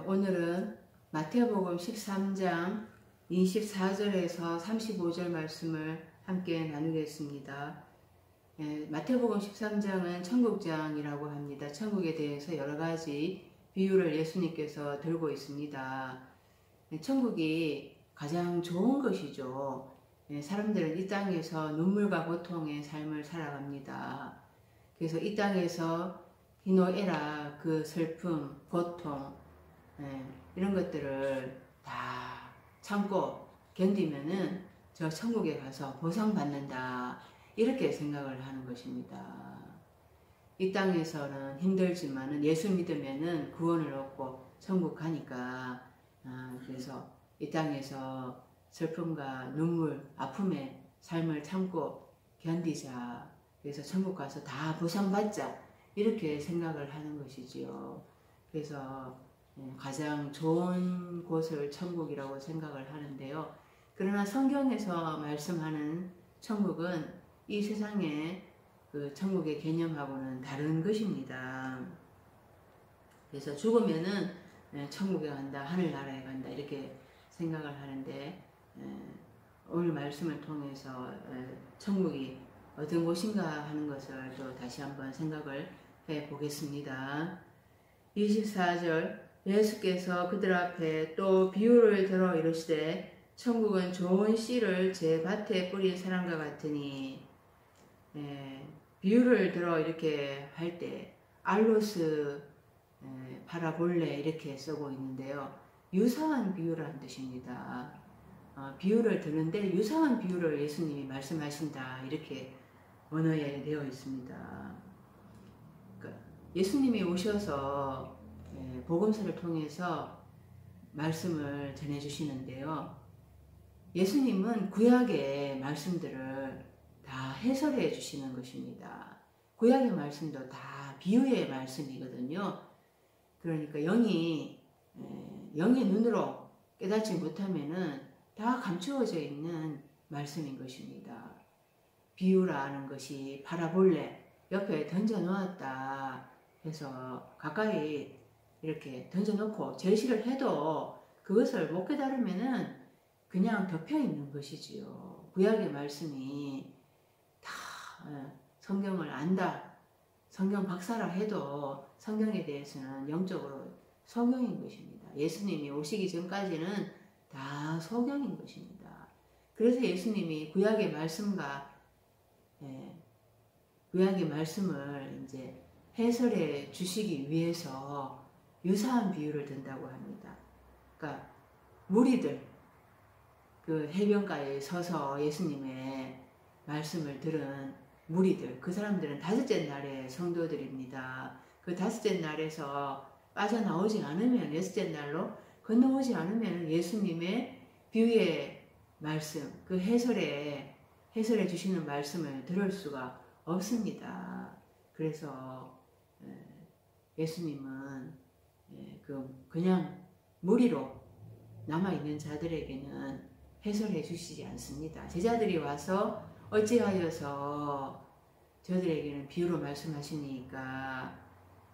오늘은 마태복음 13장 24절에서 35절 말씀을 함께 나누겠습니다. 마태복음 13장은 천국장이라고 합니다. 천국에 대해서 여러 가지 비유를 예수님께서 들고 있습니다. 천국이 가장 좋은 것이죠. 사람들은 이 땅에서 눈물과 고통의 삶을 살아갑니다. 그래서 이 땅에서 희노애락, 그 슬픔, 고통, 이런 것들을 다 참고 견디면은 저 천국에 가서 보상받는다, 이렇게 생각을 하는 것입니다. 이 땅에서는 힘들지만은 예수 믿으면은 구원을 얻고 천국 가니까, 그래서 이 땅에서 슬픔과 눈물, 아픔의 삶을 참고 견디자, 그래서 천국 가서 다 보상받자, 이렇게 생각을 하는 것이지요. 그래서 가장 좋은 곳을 천국이라고 생각을 하는데요. 그러나 성경에서 말씀하는 천국은 이 세상의 그 천국의 개념하고는 다른 것입니다. 그래서 죽으면은 천국에 간다, 하늘나라에 간다, 이렇게 생각을 하는데, 오늘 말씀을 통해서 천국이 어떤 곳인가 하는 것을 또 다시 한번 생각을 해 보겠습니다. 24절, 예수께서 그들 앞에 또 비유를 들어 이르시되 천국은 좋은 씨를 제 밭에 뿌린 사람과 같으니, 비유를 들어 이렇게 할 때 알로스, 파라볼레 이렇게 쓰고 있는데요. 유사한 비유라는 뜻입니다. 비유를 드는데 유사한 비유를 예수님이 말씀하신다, 이렇게 원어에 되어 있습니다. 예수님이 오셔서 복음서를 통해서 말씀을 전해주시는데요. 예수님은 구약의 말씀들을 다 해설해 주시는 것입니다. 구약의 말씀도 다 비유의 말씀이거든요. 그러니까 영의 눈으로 깨닫지 못하면은 다 감추어져 있는 말씀인 것입니다. 비유라는 것이 파라볼레, 옆에 던져 놓았다 해서 가까이 이렇게 던져 놓고 제시를 해도 그것을 못 깨달으면은 그냥 덮여 있는 것이지요. 구약의 말씀이 다 성경을 안다, 성경 박사라 해도 성경에 대해서는 영적으로 소경인 것입니다. 예수님이 오시기 전까지는 다 소경인 것입니다. 그래서 예수님이 구약의 말씀과 구약의 말씀을 이제 해설해 주시기 위해서 유사한 비유를 든다고 합니다. 그러니까 무리들, 그 해변가에 서서 예수님의 말씀을 들은 무리들, 그 사람들은 다섯째 날의 성도들입니다. 그 다섯째 날에서 빠져나오지 않으면, 여섯째 날로 건너오지 않으면 예수님의 비유의 말씀, 그 해설해 주시는 말씀을 들을 수가 없습니다. 그래서 예수님은 그냥 무리로 남아있는 자들에게는 해설해 주시지 않습니다. 제자들이 와서 어찌하여서 저들에게는 비유로 말씀하시니까,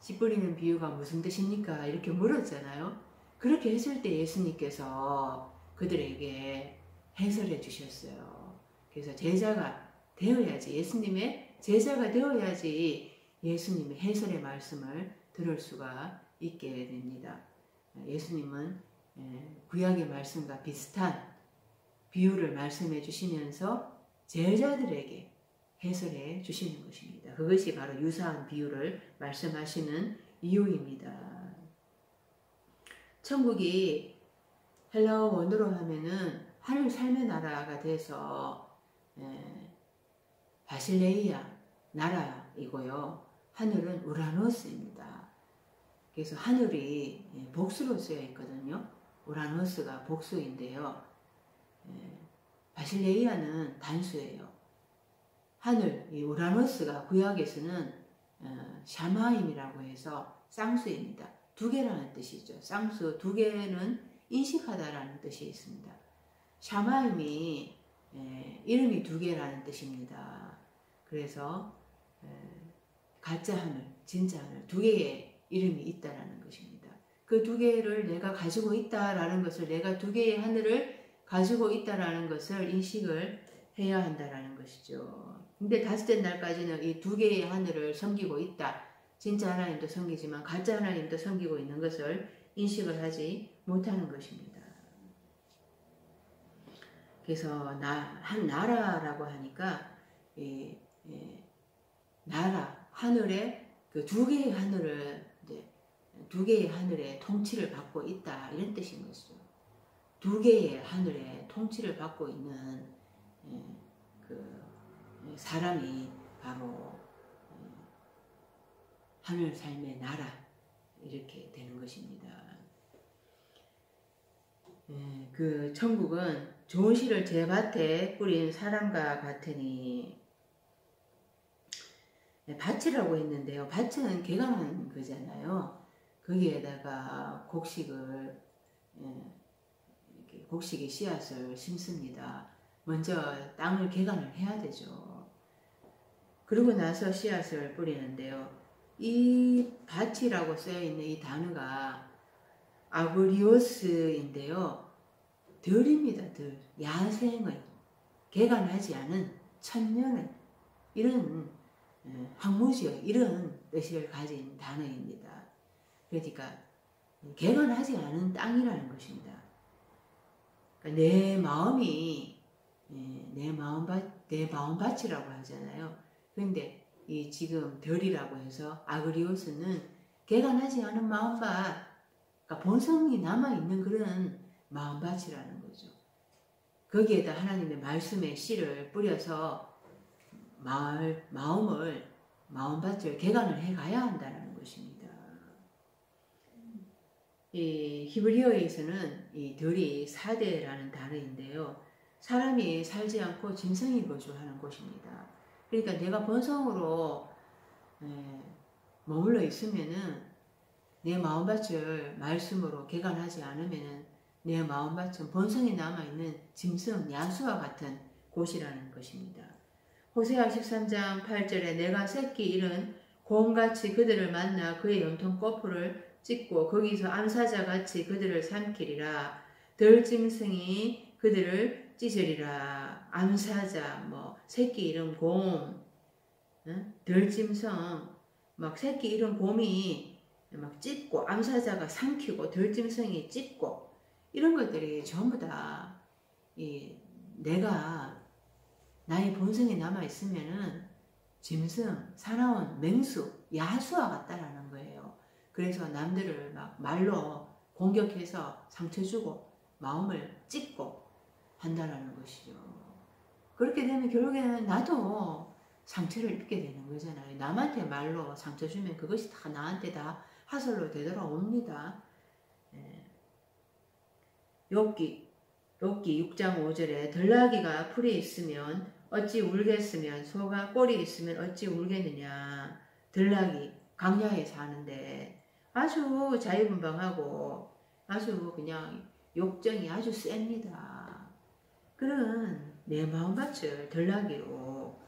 씨 뿌리는 비유가 무슨 뜻입니까? 이렇게 물었잖아요. 그렇게 했을 때 예수님께서 그들에게 해설해 주셨어요. 그래서 제자가 되어야지, 예수님의 제자가 되어야지 예수님의 해설의 말씀을 들을 수가 있게 됩니다. 예수님은 구약의 말씀과 비슷한 비유를 말씀해 주시면서 제자들에게 해설해 주시는 것입니다. 그것이 바로 유사한 비유를 말씀하시는 이유입니다. 천국이 헬라어 원어로 하면은 하늘 삶의 나라가 돼서 바실레이아 나라이고요. 하늘은 우라노스입니다. 그래서 하늘이 복수로 쓰여 있거든요. 우라노스가 복수인데요. 바실레이아는 단수예요. 하늘, 이 우라노스가 구약에서는 샤마임이라고 해서 쌍수입니다. 두 개라는 뜻이죠. 쌍수, 두 개는 인식하다라는 뜻이 있습니다. 샤마임이 이름이 두 개라는 뜻입니다. 그래서 가짜 하늘, 진짜 하늘, 두 개의 이름이 있다라는 것입니다. 그 두 개를 내가 가지고 있다라는 것을, 내가 두 개의 하늘을 가지고 있다라는 것을 인식을 해야 한다라는 것이죠. 근데 다섯째 날까지는 이 두 개의 하늘을 섬기고 있다. 진짜 하나님도 섬기지만 가짜 하나님도 섬기고 있는 것을 인식을 하지 못하는 것입니다. 그래서 한 나라라고 하니까 나라, 하늘에 그 두 개의 하늘을 두 개의 하늘의 통치를 받고 있다 이런 뜻인 것이죠. 두 개의 하늘의 통치를 받고 있는 그 사람이 바로 하늘 삶의 나라 이렇게 되는 것입니다. 그 천국은 좋은 씨를 제 밭에 뿌린 사람과 같으니, 밭이라고 했는데요. 밭은 개간한 거잖아요. 거기에다가 곡식을 이렇게 곡식의 씨앗을 심습니다. 먼저 땅을 개간을 해야 되죠. 그러고 나서 씨앗을 뿌리는데요. 이 밭이라고 쓰여있는 이 단어가 아그리오스인데요. 들입니다. 들. 야생의, 개간하지 않은 천년의 이런 황무지의 이런 뜻을 가진 단어입니다. 그러니까 개간하지 않은 땅이라는 것입니다. 그러니까 내 마음이 내 마음밭이라고 하잖아요. 그런데 이 지금 덜이라고 해서 아그리오스는 개간하지 않은 마음밭, 그러니까 본성이 남아있는 그런 마음밭이라는 거죠. 거기에다 하나님의 말씀의 씨를 뿌려서 마음밭을 개간을 해가야 한다는 것입니다. 이 히브리어에서는 이 덜이 사대라는 단어인데요. 사람이 살지 않고 짐승이 거주하는 곳입니다. 그러니까 내가 본성으로 머물러 있으면은 내 마음밭을 말씀으로 개간하지 않으면은 내 마음밭은 본성이 남아있는 짐승, 야수와 같은 곳이라는 것입니다. 호세아 13장 8절에 내가 새끼 잃은 곰같이 그들을 만나 그의 염통 꼬풀을 찍고 거기서 암사자같이 그들을 삼키리라. 들짐승이 그들을 찢으리라. 암사자, 새끼 잃은 곰, 들짐승, 새끼 잃은 곰이 찢고 암사자가 삼키고 들짐승이 찢고 이런 것들이 전부 다 내가 나의 본성이 남아있으면은 짐승, 사나운 맹수, 야수와 같다라는 거예요. 그래서 남들을 말로 공격해서 상처 주고 마음을 찢고 한다라는 것이죠. 그렇게 되면 결국에는 나도 상처를 입게 되는 거잖아요. 남한테 말로 상처 주면 그것이 다 나한테 다 하설로 되돌아옵니다. 욥기 6장 5절에 들나귀가 풀이 있으면 어찌 울겠으면 소가 꼴이 있으면 어찌 울겠느냐. 들나귀 광야에 사는데 아주 자유분방하고 아주 그냥 욕정이 아주 셉니다. 그런 내 마음밭을 들나귀로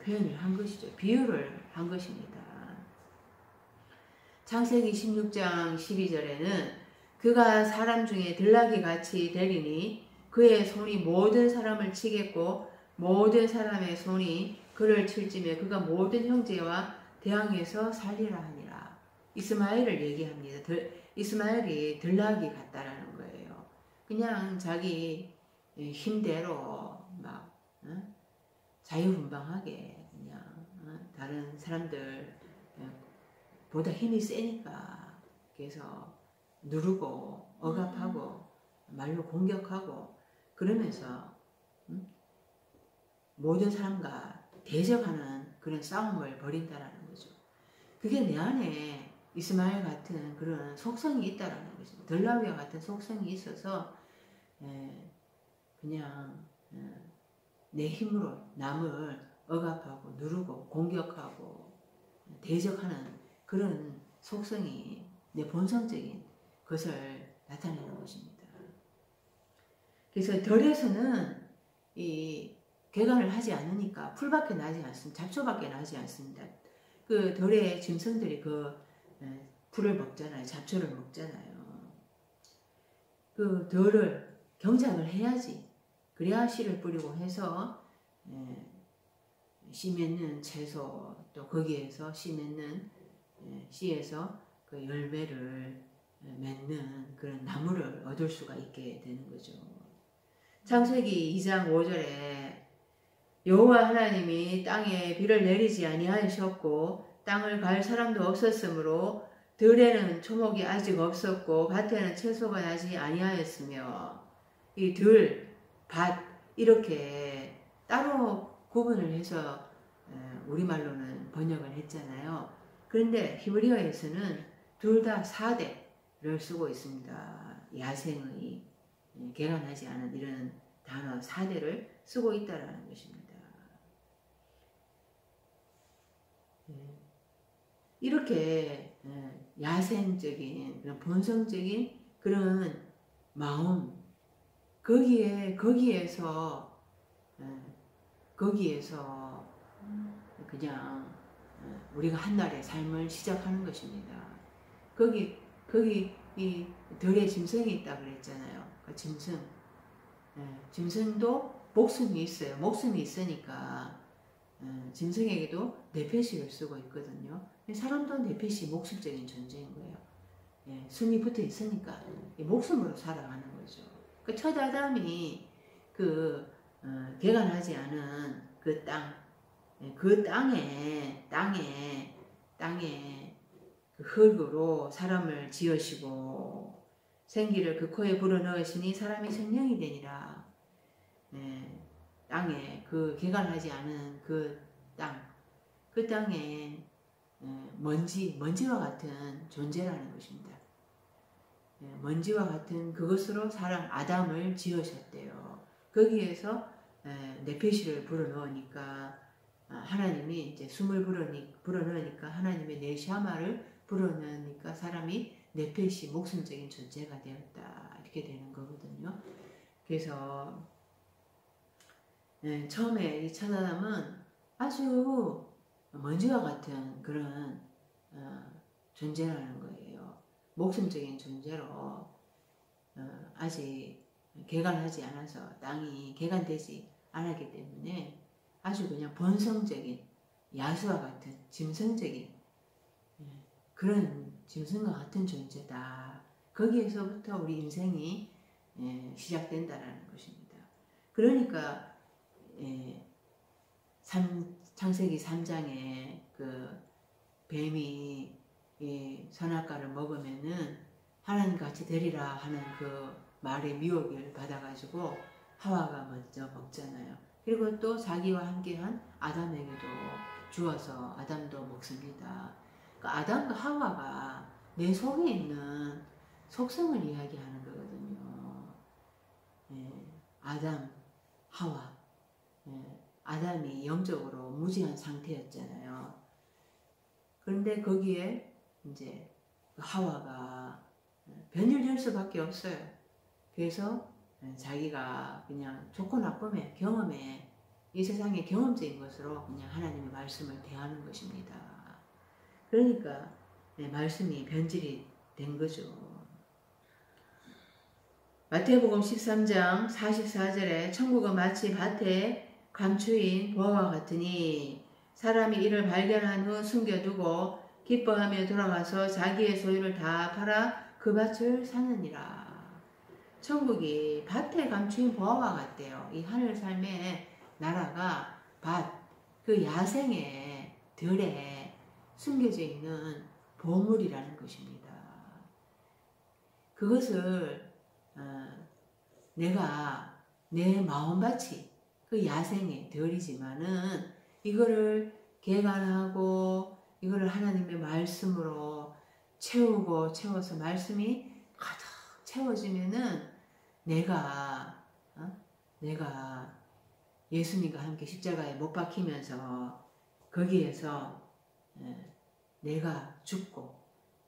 표현을 한 것이죠. 비유를 한 것입니다. 창세기 16장 12절에는 그가 사람 중에 들나귀같이 되리니 그의 손이 모든 사람을 치겠고 모든 사람의 손이 그를 칠지며 그가 모든 형제와 대항해서 살리라 하니라. 이스마엘을 얘기합니다. 이스마엘이 들나귀 같다라는 거예요. 그냥 자기 힘대로 자유분방하게 그냥 다른 사람들 보다 힘이 세니까 그래서 누르고 억압하고 말로 공격하고 그러면서 모든 사람과 대적하는 그런 싸움을 벌인다라는 거죠. 그게 내 안에 이스마엘 같은 그런 속성이 있다라는 거죠. 들나귀와 같은 속성이 있어서 그냥 내 힘으로 남을 억압하고 누르고 공격하고 대적하는 그런 속성이 내 본성적인 것을 나타내는 것입니다. 그래서 덜에서는 이 개간을 하지 않으니까 풀밖에 나지 않습니다. 잡초밖에 나지 않습니다. 그 덜의 짐승들이 그 풀을 먹잖아요. 잡초를 먹잖아요. 그 덜을 경작을 해야지. 그래야 씨를 뿌리고 해서 씨 맺는 채소, 또 거기에서 씨 맺는 씨에서 그 열매를 맺는 그런 나무를 얻을 수가 있게 되는 거죠. 창세기 2장 5절에 여호와 하나님이 땅에 비를 내리지 아니하셨고 땅을 갈 사람도 없었으므로 들에는 초목이 아직 없었고 밭에는 채소가 나지 아니하였으며, 이 들, 밭 이렇게 따로 구분을 해서 우리말로는 번역을 했잖아요. 그런데 히브리어에서는 둘 다 4대를 쓰고 있습니다. 야생의 개간하지 않은 이런 단어 4대를 쓰고 있다는 것입니다. 이렇게 야생적인 그런 본성적인 그런 마음, 거기에서 그냥 우리가 한날의 삶을 시작하는 것입니다. 거기 이 덜에 짐승이 있다 그랬잖아요. 그 짐승도 목숨이 있어요. 목숨이 있으니까 짐승에게도 뇌폐식을 쓰고 있거든요. 사람도 뇌폐식 목숨적인 존재인 거예요. 숨이 붙어 있으니까 목숨으로 살아가는 거죠. 그 첫 아담이 개간하지 않은 그 땅, 그 땅에 그 흙으로 사람을 지으시고 생기를 그 코에 불어넣으시니 사람이 생명이 되니라. 땅에 그 개간하지 않은 그 땅에 먼지와 같은 존재라는 것입니다. 먼지와 같은 그것으로 사람 아담을 지으셨대요. 거기에서 네페시를 불어넣으니까 하나님이 이제 숨을 불어넣으니까 하나님의 네샤마를 불어넣으니까 사람이 네페시 목숨적인 존재가 되었다, 이렇게 되는 거거든요. 그래서 처음에 이 첫 아담은 아주 먼지와 같은 그런 존재라는 거예요. 목숨적인 존재로 아직 개간하지 않아서 땅이 개간되지 않았기 때문에 아주 그냥 본성적인 야수와 같은 짐승적인 그런 짐승과 같은 존재다. 거기에서부터 우리 인생이 시작된다라는 것입니다. 그러니까 창세기 3장에 그 뱀이 선악과를 먹으면은 하나님 같이 되리라 하는 그 말의 미혹을 받아가지고 하와가 먼저 먹잖아요. 그리고 또 자기와 함께한 아담에게도 주어서 아담도 먹습니다. 그러니까 아담과 하와가 내 속에 있는 속성을 이야기하는 거거든요. 아담, 하와. 아담이 영적으로 무지한 상태였잖아요. 그런데 거기에 이제 하와가 변질될 수밖에 없어요. 그래서 자기가 그냥 좋고 나쁨의 경험에, 이 세상의 경험적인 것으로 그냥 하나님의 말씀을 대하는 것입니다. 그러니까 말씀이 변질이 된 거죠. 마태복음 13장 44절에 천국은 마치 밭에 감추인 보화와 같으니 사람이 이를 발견한 후 숨겨두고 기뻐하며 돌아가서 자기의 소유를 다 팔아 그 밭을 사느니라. 천국이 밭에 감추인 보화와 같대요. 이 하늘 삶의 나라가 밭, 그 야생의 들에 숨겨져 있는 보물이라는 것입니다. 그것을 내가 내 마음밭이 그 야생의 덜이지만은 이거를 개간하고 이거를 하나님의 말씀으로 채워서 말씀이 가득 채워지면은 내가 예수님과 함께 십자가에 못 박히면서 거기에서 내가 죽고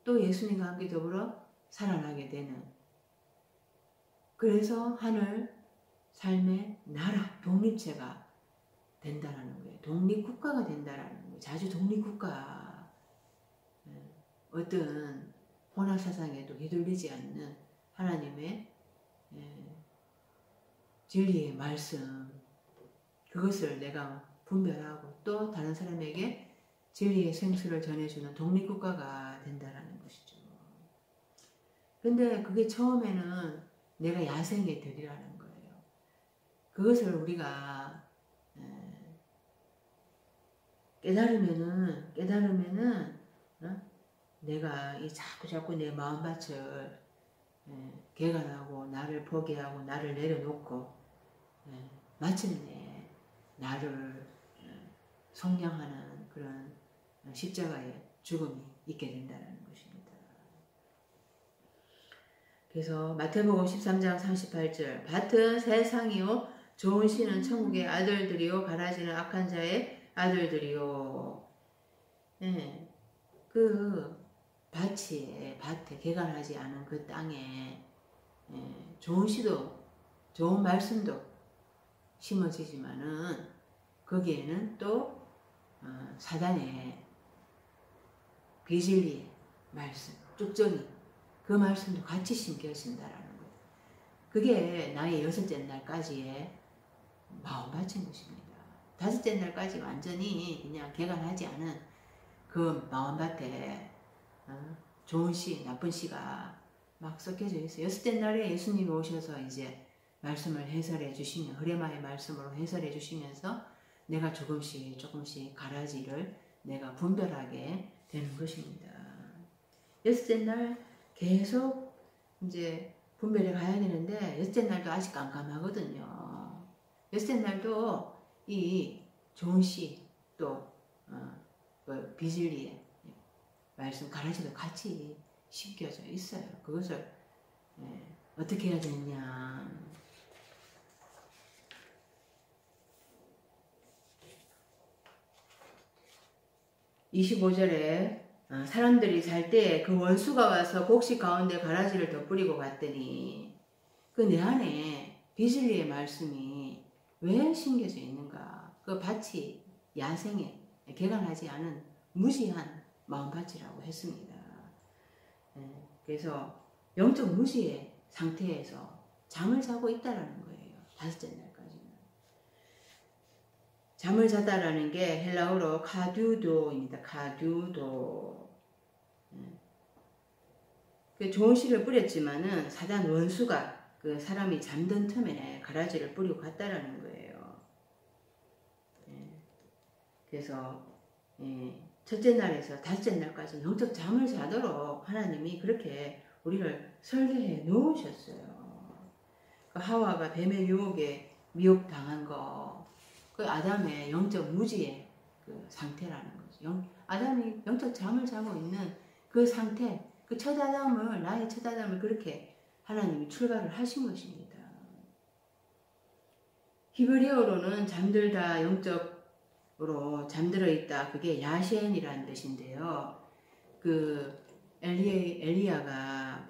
또 예수님과 함께 더불어 살아나게 되는, 그래서 하늘 삶의 나라 독립체가 된다라는 거예요. 독립국가가 된다라는 거예요. 자주 독립국가, 어떤 혼합사상에도 휘둘리지 않는 하나님의 진리의 말씀, 그것을 내가 분별하고 또 다른 사람에게 진리의 생수를 전해주는 독립국가가 된다는 것이죠. 근데 그게 처음에는 내가 야생이 되리라는 거예요. 그것을 우리가 깨달으면은 내가 이 자꾸 내 마음밭을 개간하고 나를 포기하고 나를 내려놓고 마침내 나를 속량하는 그런 십자가의 죽음이 있게 된다는 것입니다. 그래서 마태복음 13장 38절 밭은 세상이요 좋은 씨는 천국의 아들들이요 가라지는 악한 자의 아들들이요. 그 밭에 개간하지 않은 그 땅에 좋은 씨도 좋은 말씀도 심어지지만은 거기에는 또 사단의 비진리의 말씀, 쭉정이 그 말씀도 같이 심겨진다라는 거예요. 그게 나의 6째 날까지의 마음밭인 것입니다. 5째 날까지 완전히 그냥 개간하지 않은 그 마음밭에 좋은 씨, 나쁜 씨가 막 섞여져 있어요. 6째 날에 예수님이 오셔서 이제 말씀을 해설해 주시면 흐레마의 말씀으로 해설해 주시면서 내가 조금씩 가라지를 내가 분별하게 되는 것입니다. 6째 날 계속 이제 분별해 가야 되는데 6째 날도 아직 깜깜하거든요. 6째 날도 이 좋은 씨 또 비진리의 말씀 가라지도 같이 심겨져 있어요. 그것을 어떻게 해야 되느냐. 25절에 사람들이 잘 때 그 원수가 와서 곡식 가운데 가라지를 덧뿌리고 갔더니 그 내 안에 비진리의 말씀이 왜 심겨져 있는가. 그 밭이 야생에 개간하지 않은 무지한 마음밭이라고 했습니다. 그래서 영적 무지의 상태에서 잠을 자고 있다라는 거예요. 5째 날까지는. 잠을 자다라는 게 헬라어로 카두도입니다. 카두도. 그 좋은 씨를 뿌렸지만은 사단 원수가 그 사람이 잠든 틈에 가라지를 뿌리고 갔다라는 거예요. 그래서 첫째 날에서 5째 날까지 영적 잠을 자도록 하나님이 그렇게 우리를 설계해 놓으셨어요. 그 하와가 뱀의 유혹에 미혹당한 거, 그 아담의 영적 무지의 그 상태라는 거죠. 아담이 영적 잠을 자고 있는 그 상태, 그 첫 아담을, 나의 첫 아담을 그렇게 하나님이 출발을 하신 것입니다. 히브리어로는 잠들다, 영적으로 잠들어 있다, 그게 야셴이라는 뜻인데요. 그 엘리야가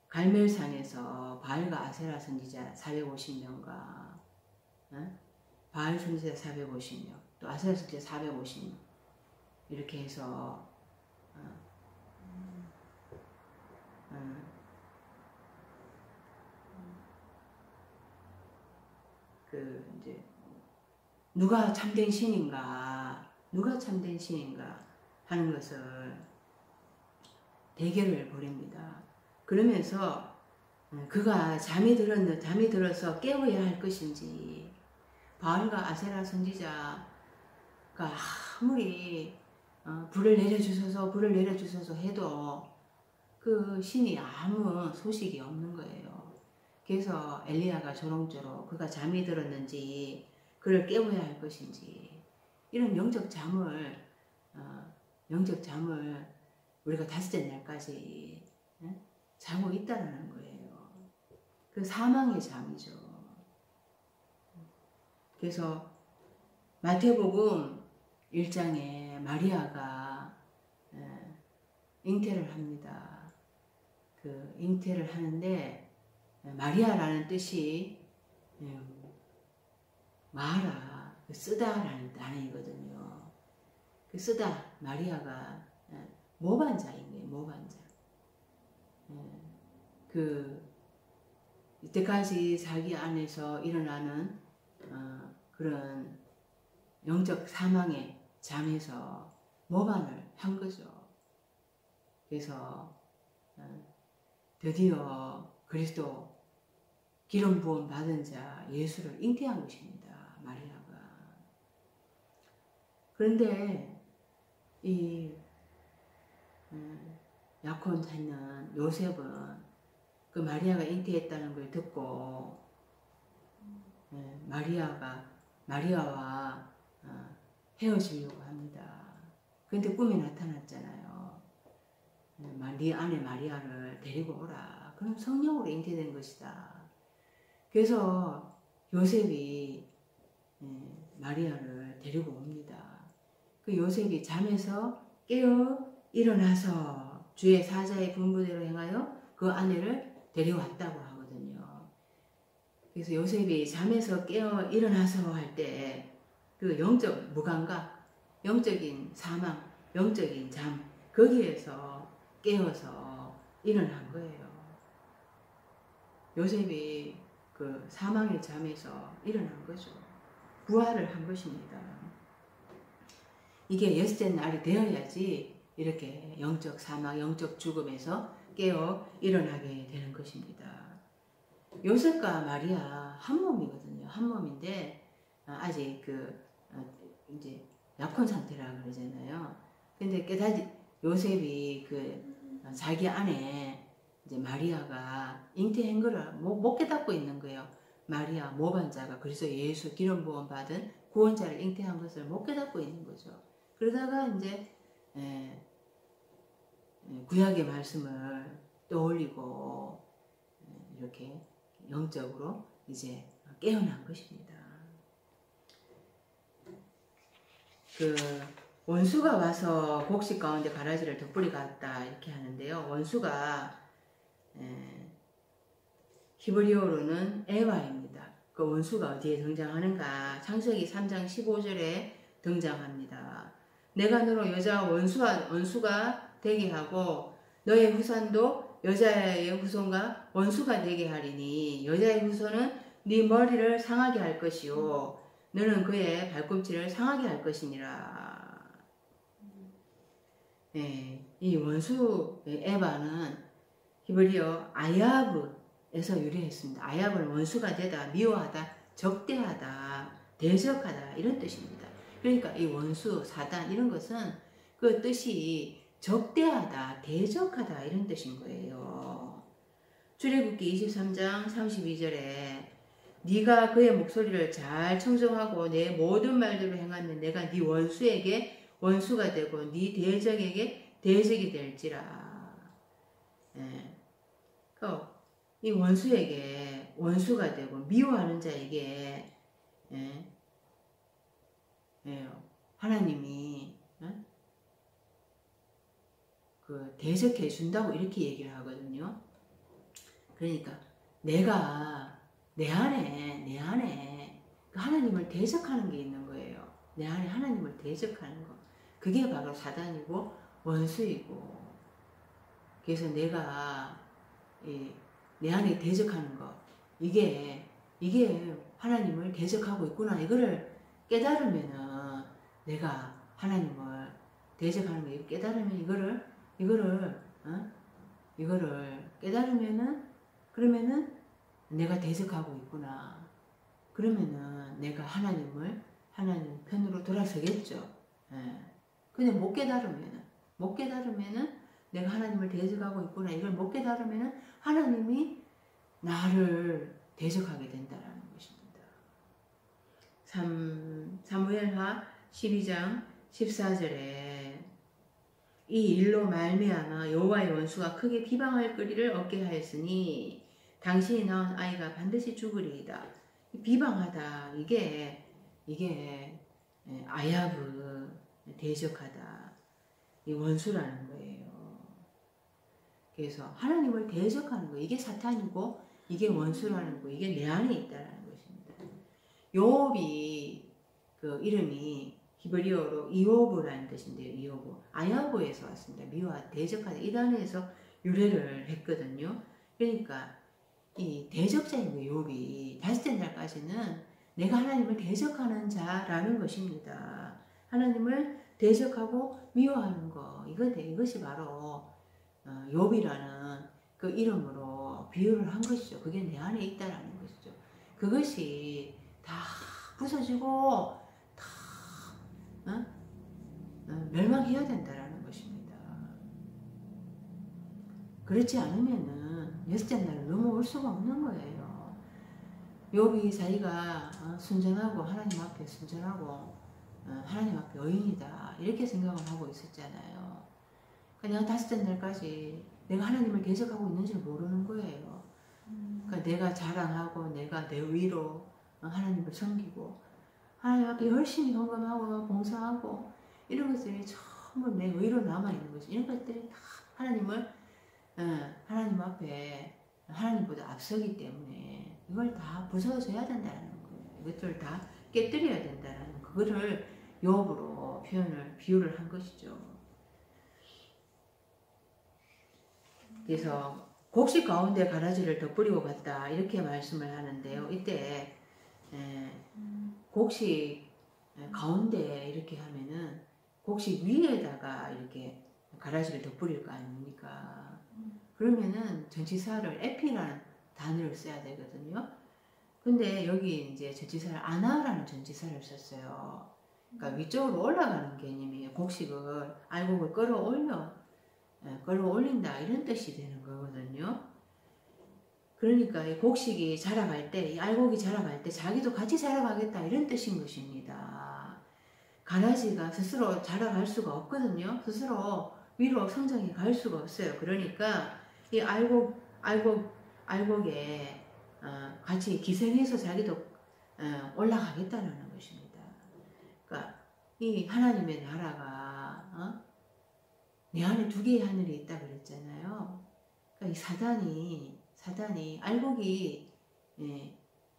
갈멜산에서 바알과 아세라 선지자 450명과 바알 선지자 450명, 또 아세라 선지자 450명 이렇게 해서 그 이제 누가 참된 신인가 하는 것을 대결을 벌입니다. 그러면서 그가 잠이 들어서 깨워야 할 것인지, 바알과 아세라 선지자가 아무리 불을 내려주셔서 해도 그 신이 아무 소식이 없는 거예요. 그래서 엘리야가 조롱조롱 그가 잠이 들었는지 그를 깨워야 할 것인지, 이런 영적 잠을 우리가 5째 날까지 자고 있다는 거예요. 그 사망의 잠이죠. 그래서 마태복음 1장에 마리아가 잉태를 합니다. 그 잉태를 하는데 마리아라는 뜻이 마라, 쓰다라는 단어이거든요. 그 쓰다, 마리아가 모반자인 거예요. 모반자. 그 이때까지 자기 안에서 일어나는 그런 영적 사망의 잠에서 모반을 한 거죠. 그래서 드디어 그리스도 기름 부음 받은 자 예수를 잉태한 것입니다. 마리아가. 그런데 이 약혼 찾는 요셉은 그 마리아가 잉태했다는 걸 듣고 마리아와 헤어지려고 합니다. 근데 꿈에 나타났잖아요. 네 아내 마리아를 데리고 오라. 그럼 성령으로 잉태된 것이다. 그래서 요셉이 마리아를 데리고 옵니다. 그 요셉이 잠에서 깨어 일어나서 주의 사자의 분부대로 행하여 그 아내를 데려왔다고 하거든요. 그래서 요셉이 잠에서 깨어 일어나서 할 때 그 영적 무감각, 영적인 사망, 영적인 잠 거기에서 깨어서 일어난 거예요. 요셉이 그 사망의 잠에서 일어난 거죠. 부활을 한 것입니다. 이게 여섯째 날이 되어야지 이렇게 영적 사망, 영적 죽음에서 깨어 일어나게 되는 것입니다. 요셉과 마리아 한 몸이거든요. 한 몸인데 아직 이제 약혼 상태라고 그러잖아요. 근데 깨닫지 요셉이 자기 안에 이제 마리아가 잉태한 거를 못 깨닫고 있는 거예요. 마리아 모반자가 그래서 예수 기름 부음 받은 구원자를 잉태한 것을 못 깨닫고 있는 거죠. 그러다가 이제 구약의 말씀을 떠올리고 이렇게 영적으로 이제 깨어난 것입니다. 그 원수가 와서 곡식 가운데 가라지를 덧뿌리 갔다 이렇게 하는데요. 원수가 히브리어로는 에바입니다. 그 원수가 어디에 등장하는가? 창세기 3장 15절에 등장합니다. 내가 너로 여자 원수가 되게 하고 너의 후손도 여자의 후손과 원수가 되게 하리니 여자의 후손은 네 머리를 상하게 할 것이요 너는 그의 발꿈치를 상하게 할 것이니라. 네, 이 원수 에바는 히브리어 아야브에서 유래했습니다. 아야브는 원수가 되다, 미워하다, 적대하다, 대적하다 이런 뜻입니다. 그러니까 이 원수, 사단 이런 것은 그 뜻이 적대하다, 대적하다 이런 뜻인 거예요. 출애굽기 23장 32절에 네가 그의 목소리를 잘 청정하고 내 모든 말대로 행하면 내가 네 원수에게 원수가 되고 네 대적에게 대적이 될지라. 이 원수에게 원수가 되고 미워하는 자에게 하나님이 대적해 준다고 이렇게 얘기를 하거든요. 그러니까 내가 내 안에 하나님을 대적하는 게 있는 거예요. 내 안에 하나님을 대적하는 거. 그게 바로 사단이고 원수이고. 그래서 내가 내 안에 대적하는 거. 이게 하나님을 대적하고 있구나. 이거를 깨달으면은 내가 하나님을 대적하는 거 깨달으면 이거를 깨달으면은 그러면은 내가 대적하고 있구나. 그러면은 내가 하나님 편으로 돌아서겠죠. 근데 못 깨달으면은 내가 하나님을 대적하고 있구나. 이걸 못 깨달으면은 하나님이 나를 대적하게 된다라는 것입니다. 사무엘하 12장 14절에 이 일로 말미암아 여호와의 원수가 크게 비방할 거리를 얻게 하였으니 당신이 낳은 아이가 반드시 죽으리이다. 비방하다 이게 아야브 대적하다 이 원수라는 거예요. 그래서 하나님을 대적하는 거 이게 사탄이고 이게 원수라는 거 이게 내 안에 있다라는 것입니다. 요업이 그 이름이 히브리어로 이오브라는 뜻인데요. 이오브 아야브에서 왔습니다. 미워하다 대적하다 이 단어에서 유래를 했거든요. 그러니까 이 대적자인 거예요. 욥이 다섯째 날까지는 내가 하나님을 대적하는 자라는 것입니다. 하나님을 대적하고 미워하는 거, 이것이 바로 욥이라는 그 이름으로 비유를 한 것이죠. 그게 내 안에 있다라는 것이죠. 그것이 다 부서지고 다 멸망해야 된다라는 것입니다. 그렇지 않으면은 여섯째 날을 넘어올 수가 없는 거예요. 욥이 자기가 순전하고 하나님 앞에 순전하고 하나님 앞에 의인이다 이렇게 생각을 하고 있었잖아요. 그러니까 내가 다섯째 날까지 내가 하나님을 대적하고 있는 줄 모르는 거예요. 그러니까 내가 자랑하고 내가 내 의로 하나님을 섬기고 하나님 앞에 열심히 헌금하고 봉사하고 이런 것들이 전부 내 의로 남아있는 것이 이런 것들이 다 하나님 앞에 하나님보다 앞서기 때문에 이걸 다 부서져야 된다는 거예요. 이것들을 다 깨뜨려야 된다는 그거를 욥으로 비유를 한 것이죠. 그래서 곡식 가운데 가라지를 덧뿌리고 갔다 이렇게 말씀을 하는데요. 이때 곡식 가운데 이렇게 하면은 곡식 위에다가 이렇게 가라지를 덧뿌릴 거 아닙니까? 그러면은 전치사를 에피라는 단어를 써야 되거든요. 근데 여기 이제 전치사를 아나라는 전치사를 썼어요. 그러니까 위쪽으로 올라가는 개념이에요. 곡식을 알곡을 끌어올린다 이런 뜻이 되는 거거든요. 그러니까 이 곡식이 자라갈 때, 이 알곡이 자라갈 때 자기도 같이 자라가겠다 이런 뜻인 것입니다. 가라지가 스스로 자라갈 수가 없거든요. 스스로 위로 성장해 갈 수가 없어요. 그러니까 이 알곡에 같이 기생해서 자기도 올라가겠다는 것입니다. 그러니까 이 하나님의 나라가 내 안에 두 개의 하늘이 있다 그랬잖아요. 그러니까 이 사단이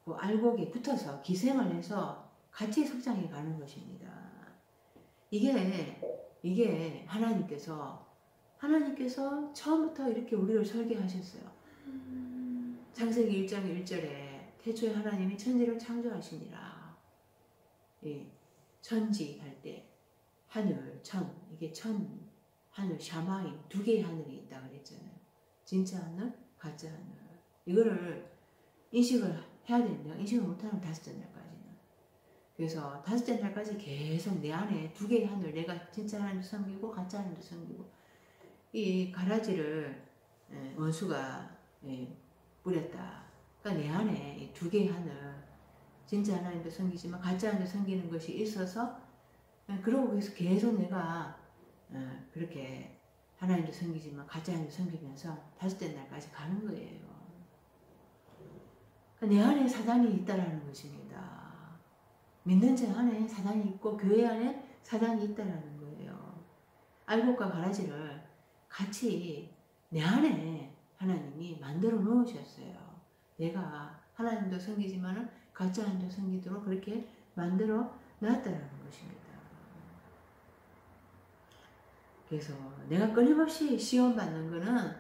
그 알곡에 붙어서 기생을 해서 같이 성장해 가는 것입니다. 이게 하나님께서 처음부터 이렇게 우리를 설계하셨어요. 창세기 1장 1절에 태초에 하나님이 천지를 창조하시니라. 천지 할 때 하늘, 이게 하늘, 샤마임 두 개의 하늘이 있다 그랬잖아요. 진짜 하늘, 가짜 하늘. 이거를 인식을 해야 된다. 인식을 못하는 다섯째 날까지는. 그래서 다섯째 날까지 계속 내 안에 두 개의 하늘, 내가 진짜 하나님도 섬기고 가짜 하나님도 섬기고 이 가라지를 원수가 뿌렸다. 그러니까 내 안에 두 개의 하늘, 진짜 하나님도 섬기지만 가짜 하나님도 섬기는 것이 있어서 그러고 계속 내가 그렇게 하나님도 섬기지만 가짜 하나님도 섬기면서 다섯째 날까지 가는 거예요. 그러니까 내 안에 사단이 있다라는 것입니다. 믿는 자 안에 사단이 있고 교회 안에 사단이 있다라는 거예요. 알곡과 가라지를 같이 내 안에 하나님이 만들어 놓으셨어요. 내가 하나님도 섬기지만 가짜 하나님도 섬기도록 그렇게 만들어 놨다라는 것입니다. 그래서 내가 끊임없이 시험받는 거는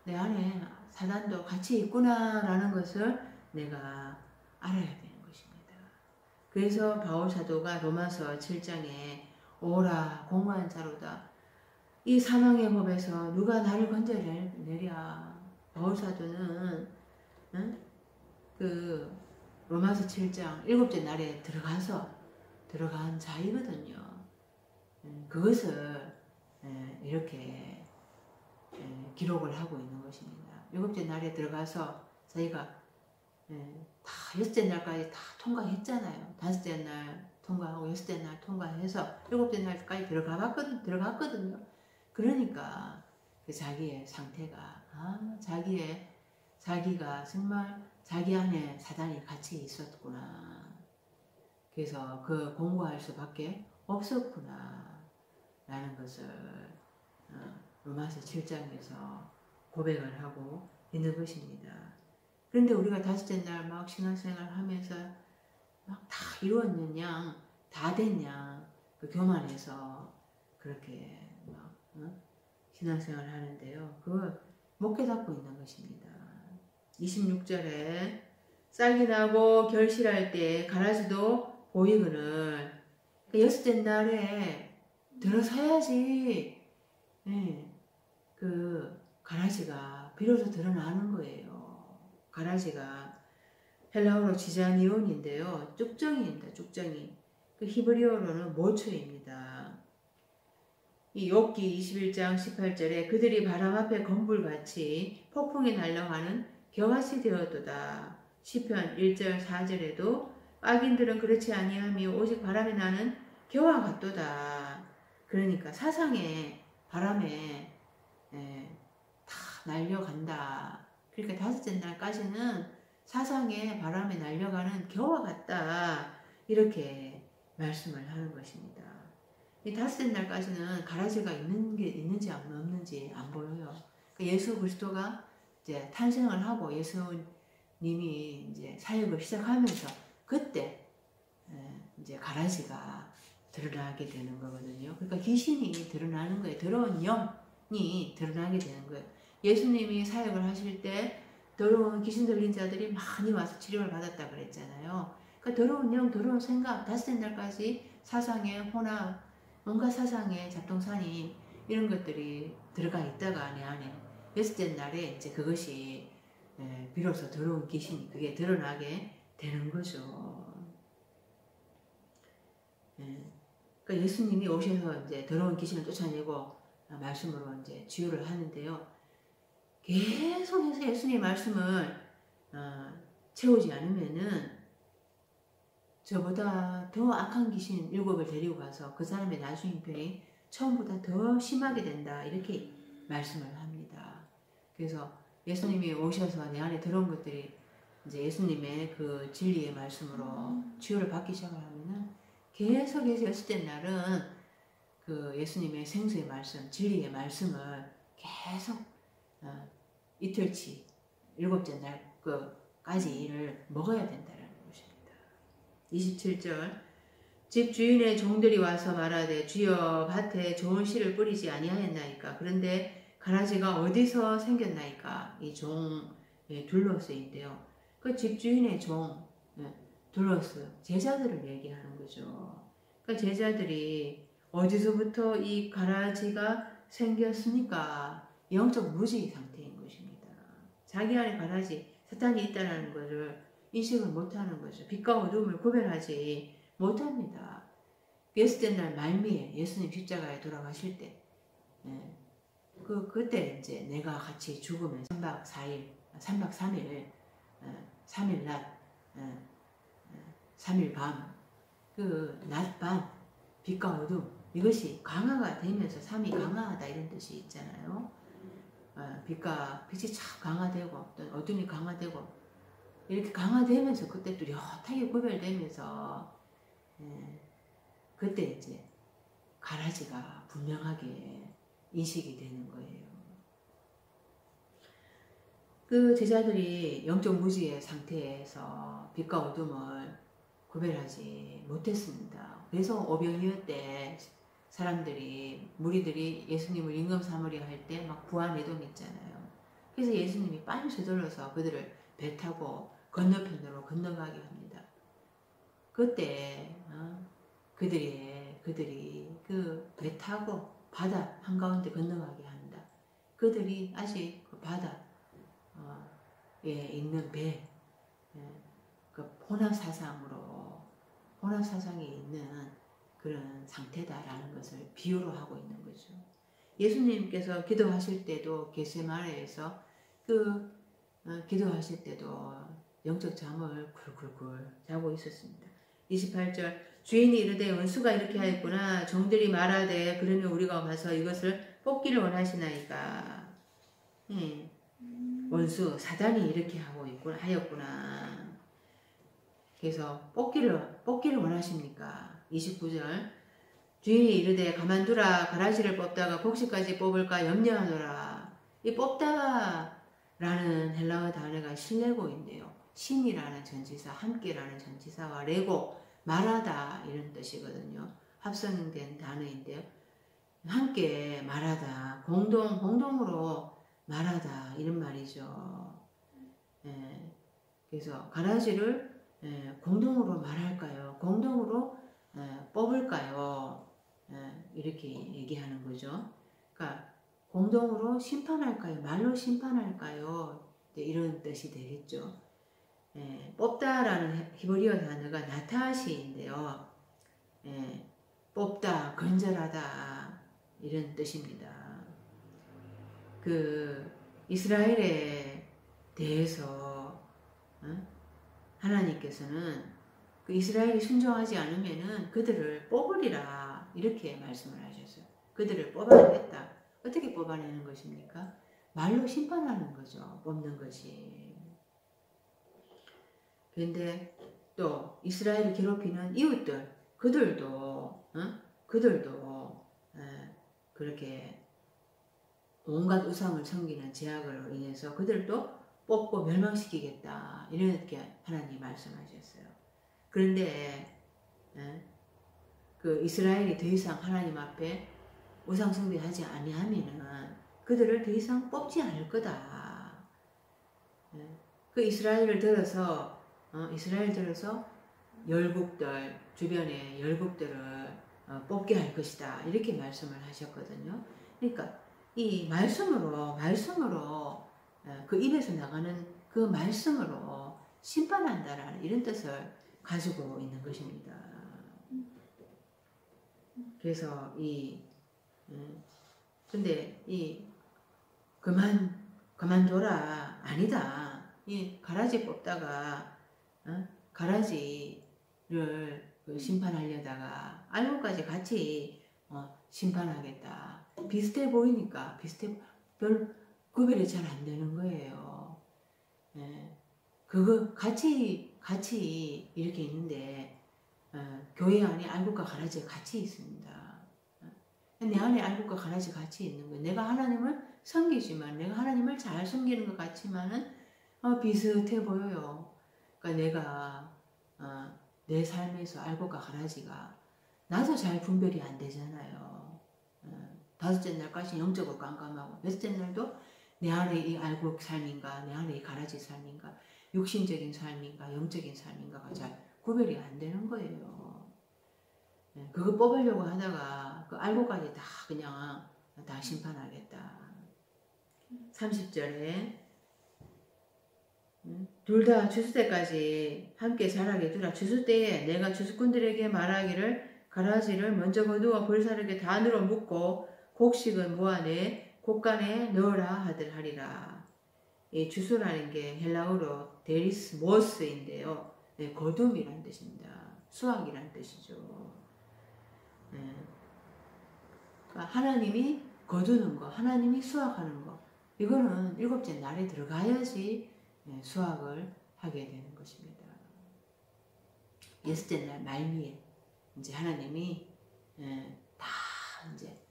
내 안에 사단도 같이 있구나라는 것을 내가 알아야 되는 것입니다. 그래서 바울 사도가 로마서 7장에 오라 공허한 자로다. 이 사망의 법에서 누가 나를 건져내랴. 바울 사도는 그 로마서 7장 7째 날에 들어간 자이거든요. 그것을 이렇게 기록을 하고 있는 것입니다. 7째 날에 들어가서 자기가 다 6째 날까지 다 통과했잖아요. 5째 날 통과하고 6째 날 통과해서 7째 날까지 들어갔거든요. 그러니까 그 자기의 상태가 자기가 정말 자기 안에 사단이 같이 있었구나. 그래서 그 공부할 수밖에 없었구나 라는 것을 로마서 7장에서 고백을 하고 있는 것입니다. 그런데 우리가 다섯째 날 막 신앙생활 하면서 막 다 이루었느냐, 다 됐냐, 그 교만해서 그렇게 막 신앙생활 하는데요. 그걸 못 깨닫고 있는 것입니다. 26절에 싹이 나고 결실할 때 가라지도 보이거늘. 그러니까 여섯째 날에 들어서야지 예, 그 가라지가 비로소 드러나는 거예요. 가라지가 헬라어로 지자니온인데요. 쭉정이입니다. 쭉정이. 그 히브리어로는 모초입니다. 이 욥기 21장 18절에 그들이 바람 앞에 건불같이 폭풍이 날려가는 겨같이 되었도다. 시편 1절 4절에도 악인들은 그렇지 아니하며 오직 바람에 나는 겨와 같도다. 그러니까 사상의 바람에 다 날려간다. 그러니까 다섯째 날까지는 사상의 바람에 날려가는 겨와 같다. 이렇게 말씀을 하는 것입니다. 이 다섯째 날까지는 가라지가 있는 게 있는지 없는지 안 보여요. 그러니까 예수 그리스도가 이제 탄생을 하고 예수님이 이제 사역을 시작하면서 그때 이제 가라지가 드러나게 되는 거거든요. 그러니까 귀신이 드러나는 거예요. 더러운 영이 드러나게 되는 거예요. 예수님이 사역을 하실 때 더러운 귀신 들린 자들이 많이 와서 치료를 받았다 그랬잖아요. 그러니까 더러운 영, 더러운 생각, 다섯째 날까지 사상의 혼합, 뭔가 사상의 잡동사니 이런 것들이 들어가 있다가 내 안에 여섯째 날에 이제 그것이 비로소 더러운 귀신이 그게 드러나게 되는 거죠. 그러니까 예수님이 오셔서 이제 더러운 귀신을 쫓아내고 말씀으로 이제 치유를 하는데요. 계속해서 예수님의 말씀을 채우지 않으면은 저보다 더 악한 귀신 7을 데리고 가서 그 사람의 나중 형편이 처음보다 더 심하게 된다. 이렇게 말씀을 합니다. 그래서 예수님이 오셔서 내 안에 들어온 것들이 이제 예수님의 그 진리의 말씀으로 치유를 받기 시작을 하면은 계속해서 여섯째 날은 그 예수님의 생수의 말씀, 진리의 말씀을 계속 이틀치, 일곱째 날까지를 먹어야 된다는 것입니다. 27절 집 주인의 종들이 와서 말하되 주여 밭에 좋은 씨를 뿌리지 아니하였나이까. 그런데 가라지가 어디서 생겼나이까. 이 종의 둘러스인데요. 그 집주인의 종 둘러스 제자들을 얘기하는 거죠. 그러니까 제자들이 어디서부터 이 가라지가 생겼으니까 영적 무지 상태인 것입니다. 자기 안에 가라지 사탄이 있다는 것을 인식을 못하는 거죠. 빛과 어둠을 구별하지 못합니다. 여섯째 날 말미에 예수님 십자가에 돌아가실 때 그때 이제 내가 같이 죽으면 3박 4일 3박 3일 3일 낮 3일 밤 그 낮 밤 빛과 어둠 이것이 강화가 되면서 삶이 강화하다 이런 뜻이 있잖아요. 빛이 참 강화되고 또 어둠이 강화되고 이렇게 강화되면서 그때 뚜렷하게 구별되면서 그때 이제 가라지가 분명하게 인식이 되는 거예요. 그 제자들이 영적 무지의 상태에서 빛과 어둠을 구별하지 못했습니다. 그래서 오병이어 때 사람들이 무리들이 예수님을 임금 삼으려 할 때 막 부안해동 있잖아요. 그래서 예수님이 빨리 서둘러서 그들을 배 타고 건너편으로 건너가게 합니다. 그때 그들이 그 배 타고 바다 한가운데 건너가게 합니다. 그들이 아직 그 바다에 있는 배, 그 혼합사상에 있는 그런 상태다라는 것을 비유로 하고 있는 거죠. 예수님께서 기도하실 때도 겟세마네에서 기도하실 때도 영적 잠을 굴굴굴 자고 있었습니다. 28절 주인이 이르되 원수가 이렇게 하였구나. 종들이 말하되 그러면 우리가 가서 이것을 뽑기를 원하시나이까. 원수 사단이 이렇게 하였구나. 그래서 뽑기를 원하십니까? 29절 주인이 이르되 가만두라. 가라지를 뽑다가 곡식까지 뽑을까 염려하노라. 이 뽑다라는 헬라어 단어가 실레고인데요. 신이라는 전치사, 함께라는 전치사와 레고, 말하다 이런 뜻이거든요. 합성된 단어인데요. 함께 말하다, 공동으로 말하다 이런 말이죠. 그래서 가라지를 공동으로 말할까요? 공동으로 뽑을까요? 이렇게 얘기하는 거죠. 그러니까 공동으로 심판할까요? 말로 심판할까요? 이런 뜻이 되겠죠. 뽑다라는 히브리어 단어가 나타시인데요. 뽑다, 건절하다 이런 뜻입니다. 그 이스라엘에 대해서 하나님께서는 그 이스라엘이 순종하지 않으면은 그들을 뽑으리라 이렇게 말씀을 하셨어요. 그들을 뽑아내겠다. 어떻게 뽑아내는 것입니까? 말로 심판하는 거죠. 뽑는 것이. 그런데 또 이스라엘을 괴롭히는 이웃들, 그들도 그렇게 온갖 우상을 섬기는 제약으로 인해서 그들도 뽑고 멸망시키겠다 이렇게 하나님 말씀하셨어요. 그런데 그 이스라엘이 더 이상 하나님 앞에 우상 숭배하지 아니하면은 그들을 더 이상 뽑지 않을 거다. 그 이스라엘 들어서 열국들 주변의 열국들을 뽑게 할 것이다 이렇게 말씀을 하셨거든요. 그러니까 이 말씀으로 그 입에서 나가는 그 말씀으로 심판한다라는 이런 뜻을 가지고 있는 것입니다. 그래서 근데 그만둬라 아니다. 이 가라지 뽑다가 가라지를 심판하려다가 알고까지 같이 심판하겠다. 비슷해 보이니까 별 구별이 잘 안 되는 거예요. 그거 같이 이렇게 있는데 교회 안에 알곡과 가라지가 같이 있습니다. 내 안에 알곡과 가라지 같이 있는 거예요. 내가 하나님을 섬기지만 내가 하나님을 잘 섬기는 것 같지만은 비슷해 보여요. 그러니까 내가 내 삶에서 알곡과 가라지가 나도 잘 분별이 안 되잖아요. 다섯째 날까지 영적으로 깜깜하고 여섯째 날도 내 안에 이 알곡 삶인가 내 안에 이 가라지 삶인가 육신적인 삶인가 영적인 삶인가가 잘 구별이 안 되는 거예요. 그거 뽑으려고 하다가 그 알곡까지 다 그냥 다 심판하겠다. 30절에 둘 다 추수 때까지 함께 자라게 두라. 추수 때에 내가 추수꾼들에게 말하기를 가라지를 먼저 거두어 볼사르게 단으로 묶고 곡식을 모아내 곡간에 넣으라 하리라. 이 추수라는 게 헬라어로 데리스모스인데요. 거둠이란 뜻입니다. 수확이란 뜻이죠. 그러니까 하나님이 거두는 거, 하나님이 수확하는 거, 이거는 일곱째 날에 들어가야지 수확을 하게 되는 것입니다. 여섯째 날 말미에 이제 하나님이 다 이제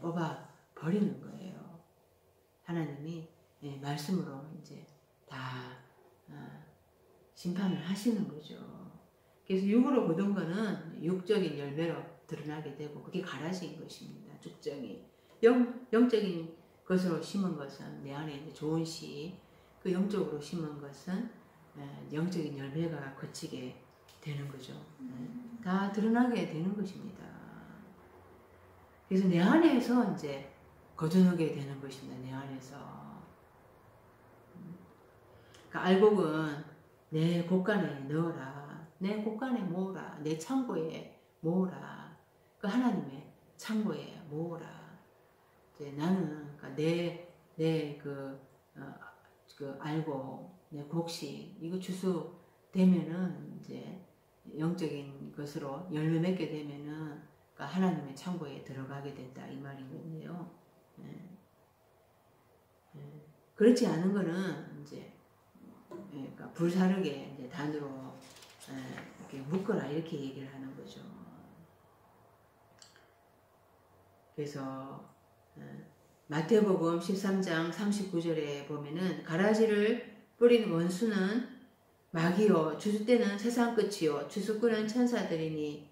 뽑아 버리는 거예요. 하나님이 말씀으로 이제 다 심판을 하시는 거죠. 그래서 육으로 거둔 거는 육적인 열매로 드러나게 되고 그게 가라지인 것입니다. 죽정이 영적인 것으로 심은 것은 내 안에 있는 좋은 씨, 그 영적으로 심은 것은 영적인 열매가 거치게 되는 거죠. 다 드러나게 되는 것입니다. 그래서 내 안에서 이제 거두게 되는 것입니다. 내 안에서. 그러니까 알곡은 내 곡간에 넣어라. 내 곡간에 모으라. 내 창고에 모으라. 그 하나님의 창고에 모으라. 이제 나는 그러니까 그 알곡, 내 곡식 이거 추수 되면은 이제 영적인 것으로 열매 맺게 되면은 그러니까 하나님의 창고에 들어가게 된다 이 말인 건데요. 그렇지 않은 거는 이제 그러니까 불사르게 이제 단으로 이렇게 묶어라 이렇게 얘기를 하는 거죠. 그래서 마태복음 13장 39절에 보면은 가라지를 뿌린 원수는 마귀요 추수 때는 세상 끝이요 추수꾼은 천사들이니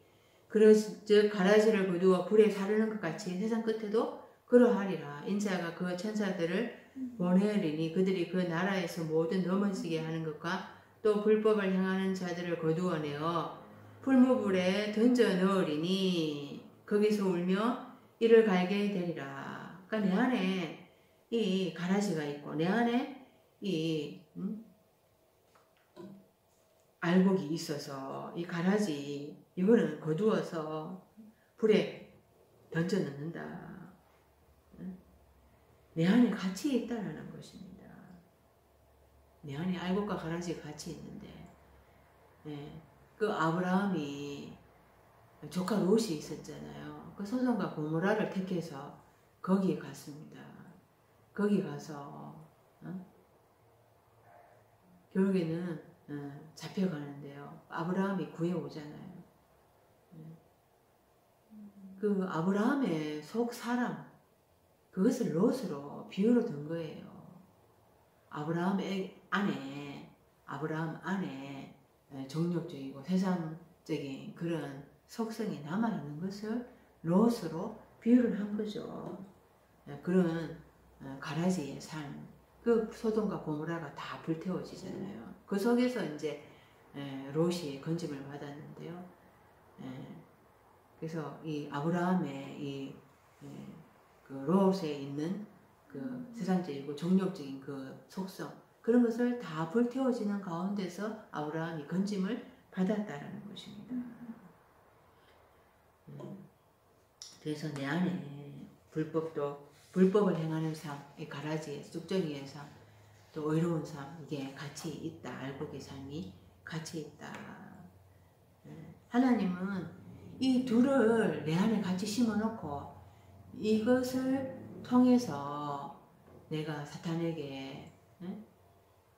그러즉 가라지를 거두어 불에 사르는 것 같이 세상 끝에도 그러하리라. 인자가 그 천사들을 보내리니 그들이 그 나라에서 모든 넘어지게 하는 것과 또 불법을 행하는 자들을 거두어내어 풀무불에 던져 넣으리니 거기서 울며 이를 갈게 되리라. 그러니까 내 안에 이 가라지가 있고 내 안에 이 알곡이 있어서 이 가라지 이거는 거두어서 불에 던져 넣는다. 내 안에 같이 있다라는 것입니다. 내 안에 알곡과 가라지가 같이 있는데, 그 아브라함이 조카 롯이 있었잖아요. 그 소돔과 고모라를 택해서 거기에 갔습니다. 거기 가서 결국에는 잡혀가는데요. 아브라함이 구해오잖아요. 그 아브라함의 속 사람, 그것을 롯으로 비유로 든 거예요. 아브라함 안에 정욕적이고 세상적인 그런 속성이 남아있는 것을 롯으로 비유를 한 거죠. 그런 가라지의 삶, 그 소돔과 고모라가 다 불태워지잖아요. 그 속에서 이제 롯이 건짐을 받았는데요. 그래서 이 아브라함의 그 롯에 있는 그 세상적이고 정욕적인 그 속성, 그런 것을 다 불태워지는 가운데서 아브라함이 건짐을 받았다라는 것입니다. 그래서 내 안에 불법을 행하는 삶, 이 가라지의 쑥정이의 삶, 또 의로운 삶, 이게 같이 있다. 알곡의 삶이 같이 있다. 하나님은 이 둘을 내 안에 같이 심어놓고 이것을 통해서 내가 사탄에게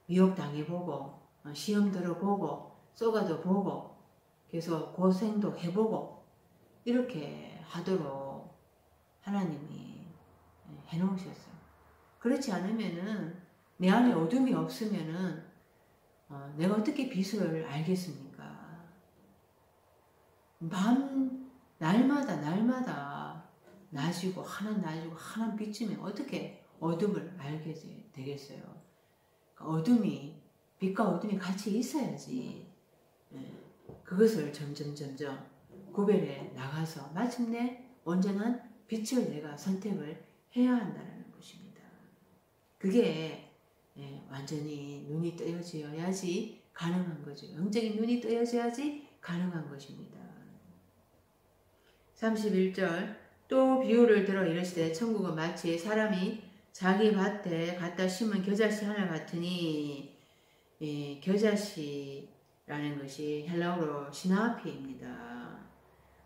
미혹당해보고 시험 들어보고 쏘가도 보고 계속 고생도 해보고 이렇게 하도록 하나님이 해놓으셨어요. 그렇지 않으면은 내 안에 어둠이 없으면은 내가 어떻게 빛을 알겠습니까? 날마다 낮이고 하나 비치면 어떻게 어둠을 알게 되겠어요? 어둠이, 빛과 어둠이 같이 있어야지 그것을 점점 구별해 나가서 마침내 온전한 빛을 내가 선택을 해야 한다는 것입니다. 그게 완전히 눈이 뜨여져야지 가능한 거죠. 영적인 눈이 뜨여져야지 가능한 것입니다. 31절 또 비유를 들어 이르시되 천국은 마치 사람이 자기 밭에 갖다 심은 겨자씨 하나 같으니, 겨자씨라는 것이 헬라어로 시나피입니다.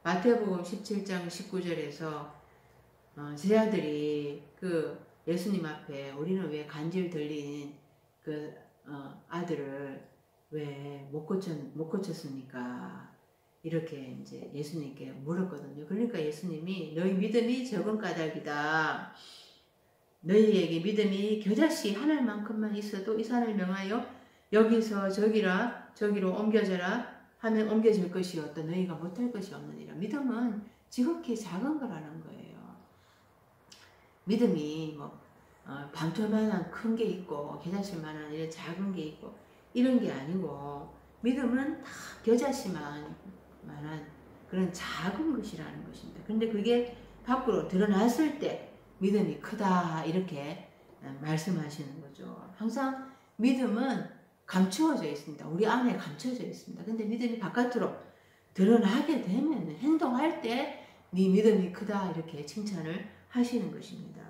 마태복음 17장 19절에서 제자들이 그 예수님 앞에 우리는 왜 간질 들린 그 아들을 왜 못 고쳤습니까? 이렇게 이제 예수님께 물었거든요. 그러니까 예수님이 너희 믿음이 적은 까닭이다. 너희에게 믿음이 겨자씨 하늘만큼만 있어도 이 산을 명하여 여기서 저기로 옮겨져라 하면 옮겨질 것이 없다. 너희가 못할 것이 없느니라. 믿음은 지극히 작은 거라는 거예요. 믿음이 밤토만한 큰 게 있고 겨자씨만한 이런 작은 게 있고 이런 게 아니고 믿음은 다 겨자씨만한 그런 작은 것이라는 것입니다. 근데 그게 밖으로 드러났을 때 믿음이 크다 이렇게 말씀하시는 거죠. 항상 믿음은 감추어져 있습니다. 우리 안에 감춰져 있습니다. 근데 믿음이 바깥으로 드러나게 되면 행동할 때 네 믿음이 크다 이렇게 칭찬을 하시는 것입니다.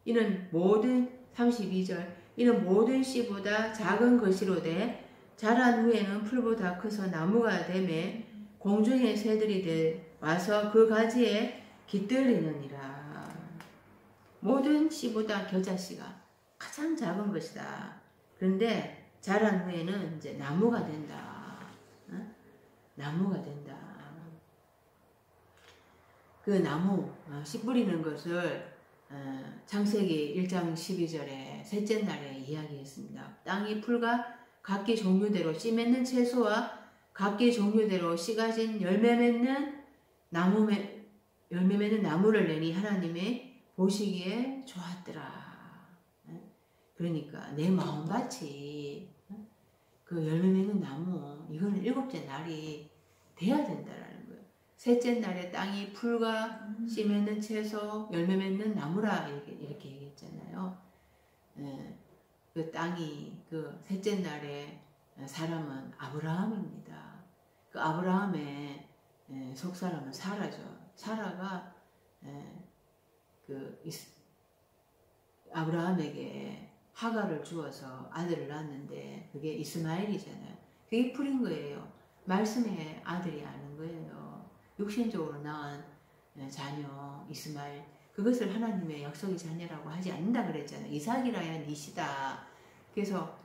이는 모든 32절 이는 모든 씨보다 작은 것이로되 자란 후에는 풀보다 커서 나무가 되매 공중의 새들이 와서 그 가지에 깃들리느니라. 모든 씨보다 겨자씨가 가장 작은 것이다. 그런데 자란 후에는 이제 나무가 된다. 나무가 된다. 그 나무 씨 뿌리는 것을 창세기 1장 12절에 셋째 날에 이야기했습니다. 땅이 풀과 각기 종류대로 씨 맺는 채소와 각기 종류대로 씨 가진 열매 맺는 나무를 내니 하나님의 보시기에 좋았더라. 그러니까 내 마음밭이 그 열매 맺는 나무, 이거는 일곱째 날이 돼야 된다라는 거예요. 셋째 날에 땅이 풀과 씨 맺는 채소, 열매 맺는 나무라 이렇게 얘기했잖아요. 예, 그 땅이 그 셋째 날에 사람은 아브라함입니다. 그 아브라함의 속사람은 사라죠. 사라가 그 아브라함에게 하갈을 주어서 아들을 낳았는데 그게 이스마엘이잖아요. 그게 풀인 거예요. 말씀의 아들이 아닌 거예요. 육신적으로 낳은 자녀 이스마엘, 그것을 하나님의 약속의 자녀라고 하지 않는다 그랬잖아요. 이삭이라야 니시다. 그래서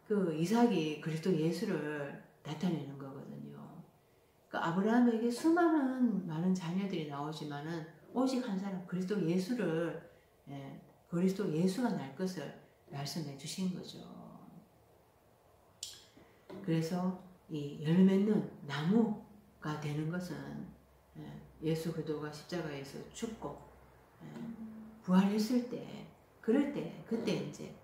그 이삭이 그리스도 예수를 나타내는 거거든요. 그 아브라함에게 수많은 많은 자녀들이 나오지만은 오직 한 사람 그리스도 예수를 그리스도 예수가 날 것을 말씀해 주신 거죠. 그래서 이 열매 맺는 나무가 되는 것은 예수 그리스도가 십자가에서 죽고 부활했을 때, 그럴 때 그때 이제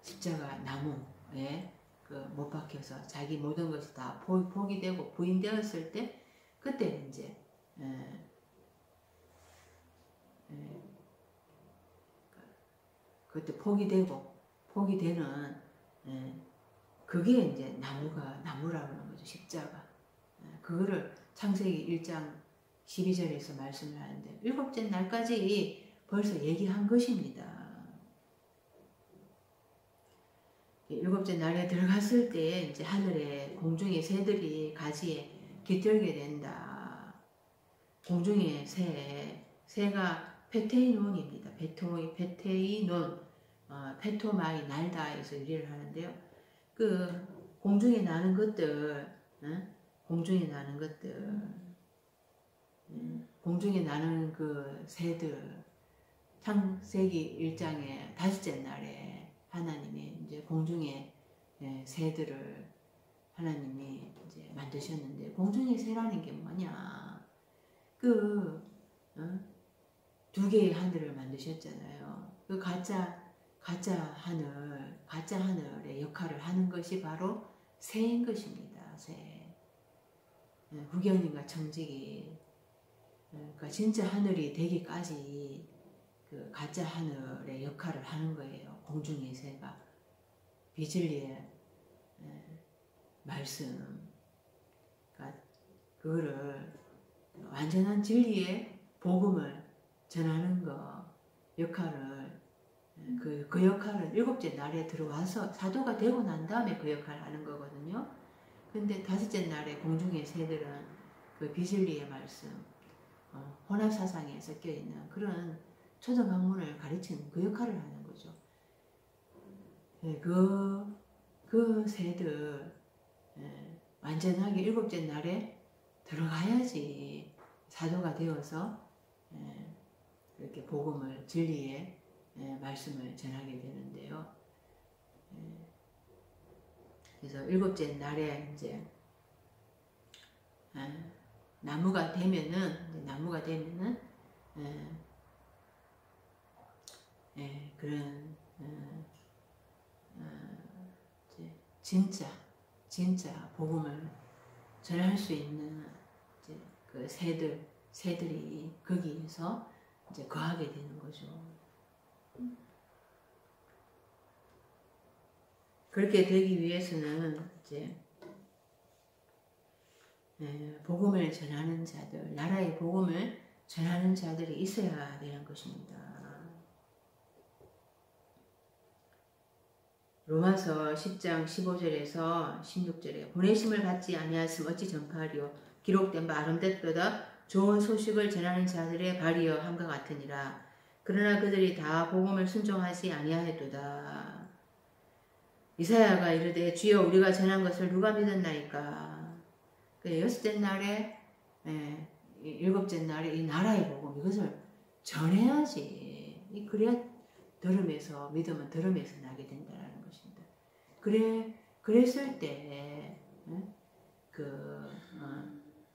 십자가 나무에 그 못 박혀서 자기 모든 것이 다 포기되고 부인되었을 때 그때 이제 그때 포기되는 그게 이제 나무라고 하는 거죠. 십자가. 그거를 창세기 1장 12절에서 말씀을 하는데 일곱째 날까지 벌써 얘기한 것입니다. 일곱째 날에 들어갔을 때 이제 하늘에 공중의 새들이 가지에 깃들게 된다. 공중의 새가 페테이논입니다. 페테이논, 페토마이 날다 해서 일을 하는데요. 그 공중에 나는 것들, 공중에 나는 것들, 공중에 나는 그 새들, 창세기 1장의 다섯째 날에 하나님이 이제 공중의 새들을 하나님이 이제 만드셨는데, 공중의 새라는 게 뭐냐? 두 개의 하늘을 만드셨잖아요. 그 가짜 하늘의 역할을 하는 것이 바로 새인 것입니다. 새. 후견인과 청지기. 그러니까 진짜 하늘이 되기까지 그 가짜 하늘의 역할을 하는 거예요. 공중의 새가. 비진리의 말씀. 그러니까 그거를 완전한 진리의 복음을 전하는 거, 역할을, 그 역할은 일곱째 날에 들어와서 사도가 되고 난 다음에 그 역할을 하는 거거든요. 근데 다섯째 날에 공중의 새들은 그 비진리의 말씀, 혼합사상에 섞여있는 그런 초등학문을 가르치는 그 역할을 하는 거죠. 그 새들, 완전하게 일곱째 날에 들어가야지 사도가 되어서 이렇게 복음을, 진리의 말씀을 전하게 되는데요. 그래서 일곱째 날에 이제 나무가 되면은 그런 이제 진짜 복음을 전할 수 있는 이제 그 새들이 거기에서 이제 거하게 되는 거죠. 그렇게 되기 위해서는 이제 복음을 전하는 자들, 나라의 복음을 전하는 자들이 있어야 되는 것입니다. 로마서 10장 15절에서 16절에 보내심을 받지 아니하였으면 어찌 전파하리요. 기록된 바 아름답도다 좋은 소식을 전하는 자들의 발이여 함과 같으니라. 그러나 그들이 다 복음을 순종하지 아니하였도다. 이사야가 이르되 주여 우리가 전한 것을 누가 믿었나이까. 여섯째 날에 일곱째 날에 이 나라의 복음 이것을 전해야지. 그래야 들음에서 믿음은 들음에서 나게 된다는 것입니다. 그랬을 때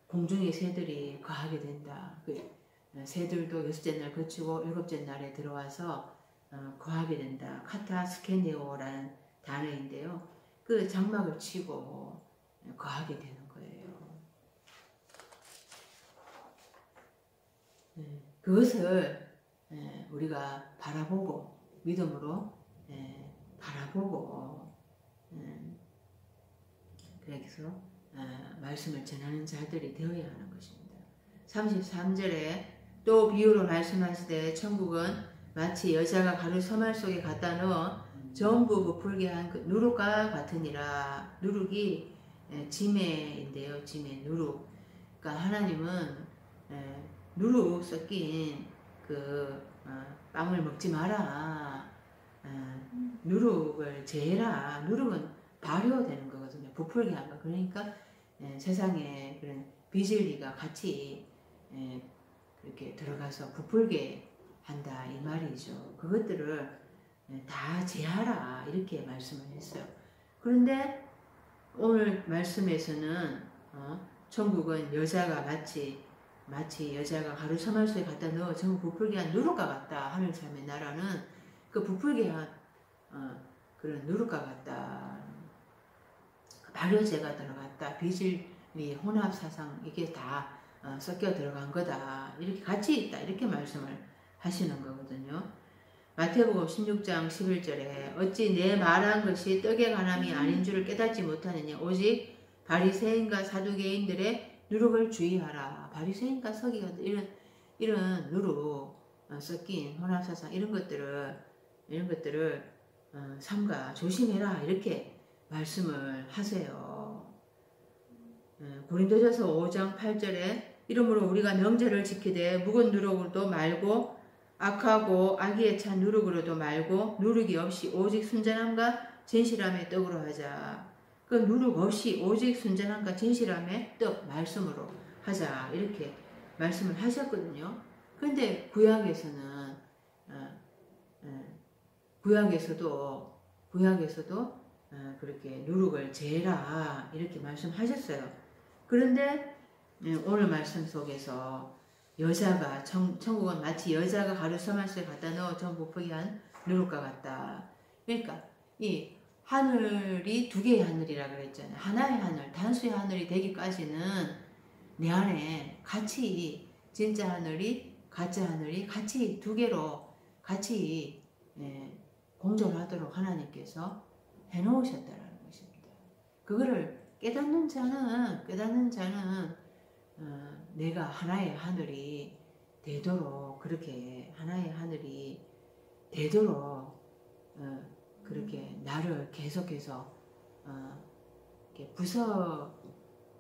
공중의 새들이 거하게 된다. 새들도 여섯째 날 거치고 일곱째 날에 들어와서 거하게 된다. 카타스케네오라는 단어인데요. 그 장막을 치고 거하게 되는 거예요. 그것을 우리가 바라보고 믿음으로 바라보고 그래서 말씀을 전하는 자들이 되어야 하는 것입니다. 33절에 또 비유로 말씀하시되 천국은 마치 여자가 가루 서말 속에 갖다 넣어 전부 부풀게 한 그 누룩과 같으니라. 누룩이 지매인데요. 지매, 누룩. 그러니까 하나님은 누룩 섞인 그 빵을 먹지 마라. 누룩을 제해라. 누룩은 발효되는 거거든요. 부풀게 한 거. 그러니까 세상에 그런 비진리가 같이 그렇게 들어가서 부풀게 한다 이 말이죠. 그것들을 다 제하라 이렇게 말씀을 했어요. 그런데 오늘 말씀에서는 천국은 여자가 마치 여자가 가루 서말소에 갖다 넣어 전부 부풀게 한 누룩과 같다. 하늘참의 나라는 그 부풀게 한 그런 누룩과 같다. 발효제가 들어갔다. 비질리 혼합사상 이게 다 섞여 들어간 거다. 이렇게 같이 있다. 이렇게 말씀을 하시는 거거든요. 마태복음 16장 11절에 어찌 내 말한 것이 떡에 관함이 아닌 줄을 깨닫지 못하느냐. 오직 바리새인과 사두개인들의 누룩을 주의하라. 바리새인과 서기관들 이런 누룩 섞인 혼합사상 이런 것들을 삼가 조심해라. 이렇게 말씀을 하세요. 고린도전서 5장 8절에 이러므로 우리가 명제를 지키되 묵은 누룩으로도 말고 악하고 악의에 찬 누룩으로도 말고 누룩이 없이 오직 순전함과 진실함의 떡으로 하자. 그 누룩 없이 오직 순전함과 진실함의 떡 말씀으로 하자. 이렇게 말씀을 하셨거든요. 그런데 구약에서도 그렇게 누룩을 제해라 이렇게 말씀하셨어요. 그런데 오늘 말씀 속에서 여자가 천국은 마치 여자가 가루 서말소에 갖다 넣어 전부 부풀게 한 누룩과 같다. 그러니까 이 하늘이 두 개의 하늘이라 그랬잖아요. 하나의 하늘, 단수의 하늘이 되기까지는 내 안에 같이 진짜 하늘이 가짜 하늘이 같이 두 개로 같이 공존하도록 하나님께서 해놓으셨다라는 것입니다. 그거를 깨닫는 자는 내가 하나의 하늘이 되도록 그렇게 하나의 하늘이 되도록 그렇게 나를 계속해서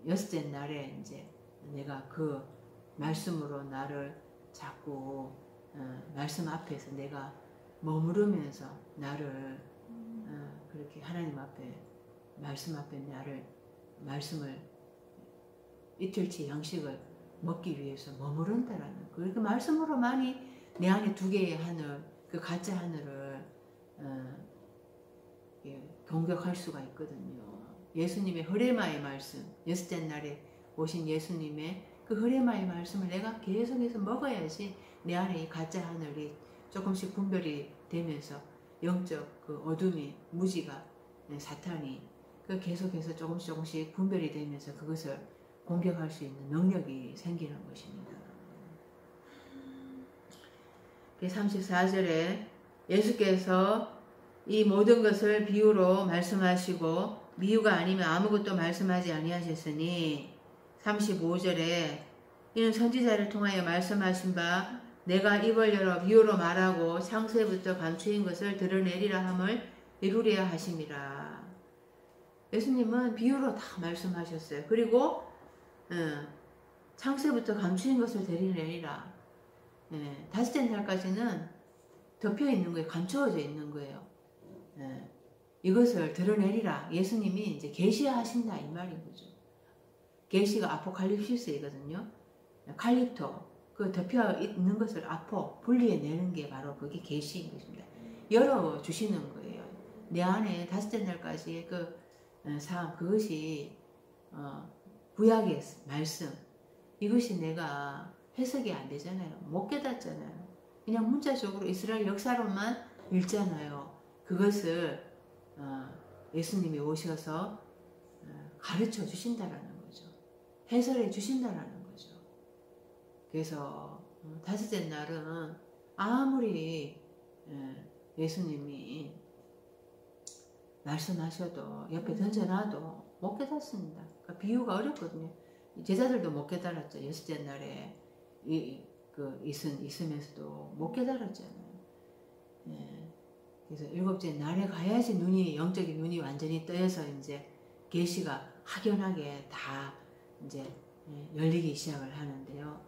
여섯째 날에 이제 내가 그 말씀으로 나를 자꾸 말씀 앞에서 내가 머무르면서 나를 그렇게 하나님 앞에 말씀 앞에 말씀을 이틀치 양식을 먹기 위해서 머무른다라는 그 말씀으로만이 내 안에 두 개의 하늘 그 가짜 하늘을 공격할 수가 있거든요. 예수님의 흐레마의 말씀 여섯째 날에 오신 예수님의 그 흐레마의 말씀을 내가 계속해서 먹어야지 내 안에 이 가짜 하늘이 조금씩 분별이 되면서 영적 그 어둠이 무지가 사탄이 그 계속해서 조금씩 분별이 되면서 그것을 공격할 수 있는 능력이 생기는 것입니다. 34절에 예수께서 이 모든 것을 비유로 말씀하시고 미유가 아니면 아무것도 말씀하지 아니하셨으니 35절에 이는 선지자를 통하여 말씀하신 바 내가 입을 열어 비유로 말하고 창세부터 감추인 것을 드러내리라 함을 이루려야 하심이라. 예수님은 비유로 다 말씀하셨어요. 그리고 창세부터 감추인 것을 드러내리라. 다섯째 날까지는 덮여 있는 거예요. 감추어져 있는 거예요. 이것을 드러내리라. 예수님이 이제 계시하신다 이 말인 거죠. 계시가 아포칼립시스이거든요. 칼립토 그 덮여 있는 것을 분리해내는 게 바로 그게 계시인 것입니다. 열어주시는 거예요. 내 안에 다섯째 날까지의 그 삶 그것이 구약의 말씀 이것이 내가 해석이 안 되잖아요. 못 깨닫잖아요. 그냥 문자적으로 이스라엘 역사로만 읽잖아요. 그것을 예수님이 오셔서 가르쳐 주신다라는 거죠. 해설해 주신다라는 거죠. 그래서 다섯째 날은 아무리 예수님이 말씀하셔도 옆에 던져놔도 못 깨닫습니다. 그러니까 비유가 어렵거든요. 제자들도 못 깨달았죠. 여섯째 날에 있으면서도 못 깨달았잖아요. 그래서 일곱째 날에 가야지 영적인 눈이 완전히 떠여서 이제 계시가 확연하게 다 이제 열리기 시작을 하는데요.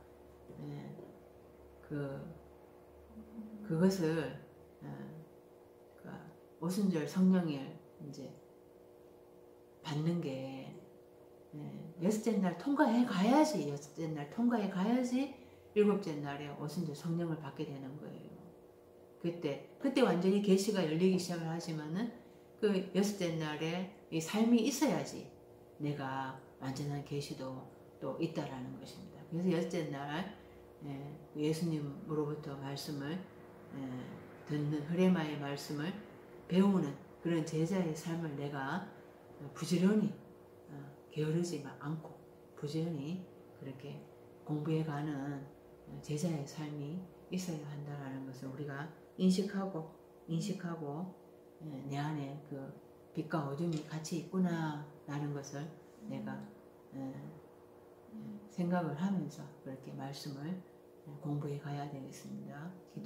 그것을 오순절 성령을 이제 받는 게 여섯째 날 통과해 가야지, 일곱째 날에 오순절 성령을 받게 되는 거예요. 그때 완전히 계시가 열리기 시작을 하지만은 그 여섯째 날에 이 삶이 있어야지 내가 완전한 계시도 또 있다라는 것입니다. 그래서 여섯째 날 예수님으로부터 말씀을 듣는 흐레마의 말씀을 배우는 그런 제자의 삶을 내가 부지런히 게으르지 않고 부지런히 그렇게 공부해가는 제자의 삶이 있어야 한다는 것을 우리가 인식하고 내 안에 그 빛과 어둠이 같이 있구나 라는 것을 내가 생각을 하면서 그렇게 말씀을 공부해 가야 되겠습니다. 기도